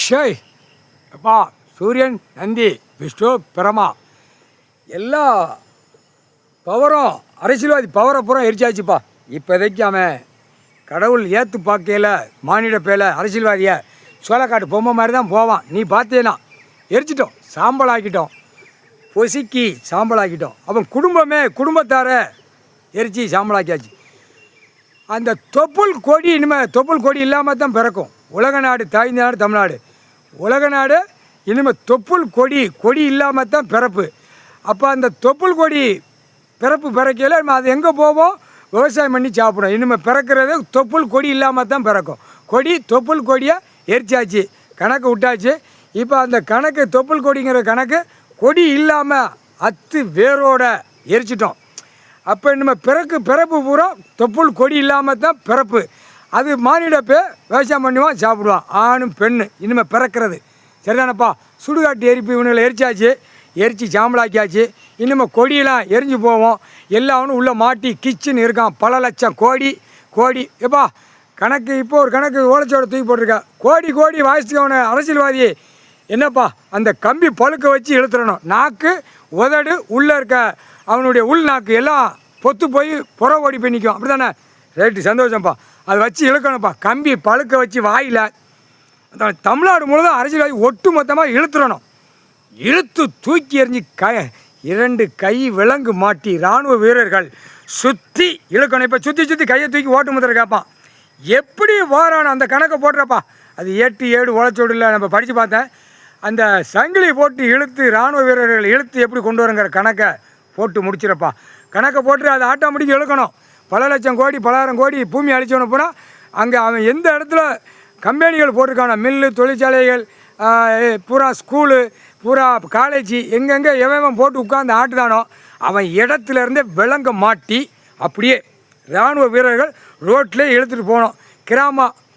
ஷேய் அப்பா, சூரியன், நந்தி, விஷ்ணு, பிரமா எல்லா பவரும் அரசியல்வாதி பவரை பூரா எரிச்சாச்சுப்பா. இப்போதைக்கு அவன் கடவுள் ஏற்று பார்க்கையில் மானிட பேல அரசியல்வாதியை சோளக்காட்டு பொம்மை மாதிரி தான் போவான். நீ பார்த்தேனா எரிச்சிட்டோம், சாம்பல் ஆக்கிட்டோம், பொசுக்கி சாம்பல் ஆக்கிட்டோம். அவன் குடும்பத்தார எரிச்சு சாம்பலாக்கியாச்சு. அந்த தொப்புள் கொடி இனிமேல் தொப்புள் கொடி இல்லாமல் தான் பிறக்கும். உலக நாடு தாய்ந்த நாடு தமிழ்நாடு. உலக நாடு இனிமேல் தொப்புள் கொடி இல்லாமல் தான் பிறப்பு. அப்போ அந்த தொப்புள் கொடி பிறப்பு பிறக்கையில் நம்ம அது எங்கே போவோம்? விவசாயம் பண்ணி சாப்பிடும். இனிமேல் பிறக்கிறது தொப்புள் கொடி இல்லாமல் தான் பிறக்கும். தொப்புள் கொடியை எரிச்சாச்சு, கணக்கு விட்டாச்சு. இப்போ அந்த கணக்கு தொப்புள் கொடிங்கிற கணக்கு கொடி இல்லாமல் அத்து வேரோட எரிச்சிட்டோம். அப்போ இனிமேல் பிறப்பு பூரா தொப்புள் கொடி இல்லாமல் தான் பிறப்பு. அது மானிடப்பே விவசாயம் பண்ணுவான், சாப்பிடுவான். ஆணும் பெண்ணு இனிமேல் பிறக்கிறது. சரிதானப்பா? சுடுகாட்டு எரிப்பு இவனுங்களை எரித்து சாம்பலாக்கியாச்சு. இனிமேல் கொடியெல்லாம் எரிஞ்சு போவோம். எல்லாவனும் உள்ளே மாட்டி கிச்சன் இருக்கான். பல லட்சம் கோடி எப்பா கணக்கு. இப்போ ஒரு கணக்கு ஓலைச்சோட தூக்கி போட்டிருக்கேன். கோடி வாசித்து அவனை அரசியல்வாதி என்னப்பா அந்த கம்பி பழுக்க வச்சு இழுத்துடணும். நாக்கு உதடு உள்ளே இருக்க அவனுடைய உள் நாக்கு எல்லாம் பொத்து போய் புற ஓடி போய் நிற்கும். அப்படி தானே? ரைட்டு, சந்தோஷம்ப்பா. அதை வச்சு இழுக்கணும்ப்பா. கம்பி பழுக்க வச்சு வாயில் தமிழ்நாடு முழுவதும் அரசியல்வாதி ஒட்டு மொத்தமாக இழுத்துடணும். இழுத்து தூக்கி எறிஞ்சு 2 கை விலங்கு மாட்டி இராணுவ வீரர்கள் சுற்றி இழுக்கணும். இப்போ சுற்றி கையை தூக்கி ஓட்டு முத்திர கேட்பான். எப்படி வாரான அந்த கணக்கை போட்டுறப்பா. அது 8 உழைச்சோடு இல்லை. நம்ம படித்து பார்த்தேன். அந்த சங்கிலி போட்டு இழுத்து இராணுவ வீரர்கள் இழுத்து எப்படி கொண்டு வரங்கிற கணக்கை போட்டு முடிச்சிடப்பா. கணக்கை போட்டு அதை ஆட்டோமேட்டிக் இழுக்கணும். பல லட்சம் கோடி பலாயிரம் கோடி பூமி அழிச்சவன போனால் அங்கே அவன் எந்த இடத்துல கம்பெனிகள் போட்டிருக்கானோ, மில்லு, தொழிற்சாலைகள் பூரா, ஸ்கூலு பூரா, காலேஜ், எங்கெங்கே எவன் போட்டு உட்காந்து ஆட்டுதானோ அவன் இடத்துலேருந்தே விலங்க மாட்டி அப்படியே இராணுவ வீரர்கள் ரோட்டிலே இழுத்துட்டு போகணும்.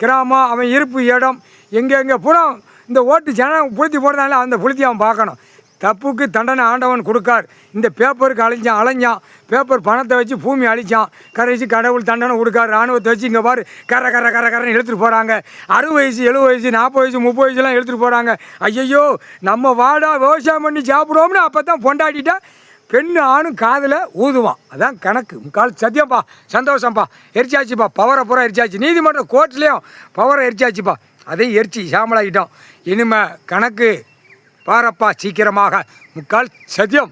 கிராமம் அவன் இருப்பு இடம் எங்கெங்கே பூரா இந்த ஓட்டு ஜனம் புளுத்தி போடுறதால அந்த புளுத்தி அவன் பார்க்கணும். தப்புக்கு தண்டனை ஆண்டவன் கொடுக்கார். இந்த பேப்பருக்கு அலைஞ்சான். பேப்பர் பணத்தை வச்சு பூமி அழிச்சான். கரைச்சி கடவுள் தண்டனை கொடுக்கார். இராணுவத்தை வச்சு இங்கே பாரு கரன்னு இழுத்துட்டு போகிறாங்க. 60 வயசு 70 வயசு 40 வயசு 30 வயசுலாம் இழுத்துட்டு போகிறாங்க. ஐயோ நம்ம வாடா விவசாயம் பண்ணி சாப்பிடுவோம்னு அப்போ தான் பொண்டாட்டிட்டா பெண்ணு ஆணும் காதில் ஊதுவான். அதான் கணக்கு. முக்கால் சத்தியம்ப்பா. சந்தோஷம்ப்பா. எரிச்சாச்சுப்பா. பவரை பூரா எரிச்சாச்சு. நீதிமன்ற கோர்ட்லேயும் பவரை எரிச்சாச்சுப்பா. அதையும் எரிச்சு சாம்பலாகிட்டோம். இனிமே கணக்கு பாரப்பா சீக்கிரமாக. முக்கால் சத்தியம்.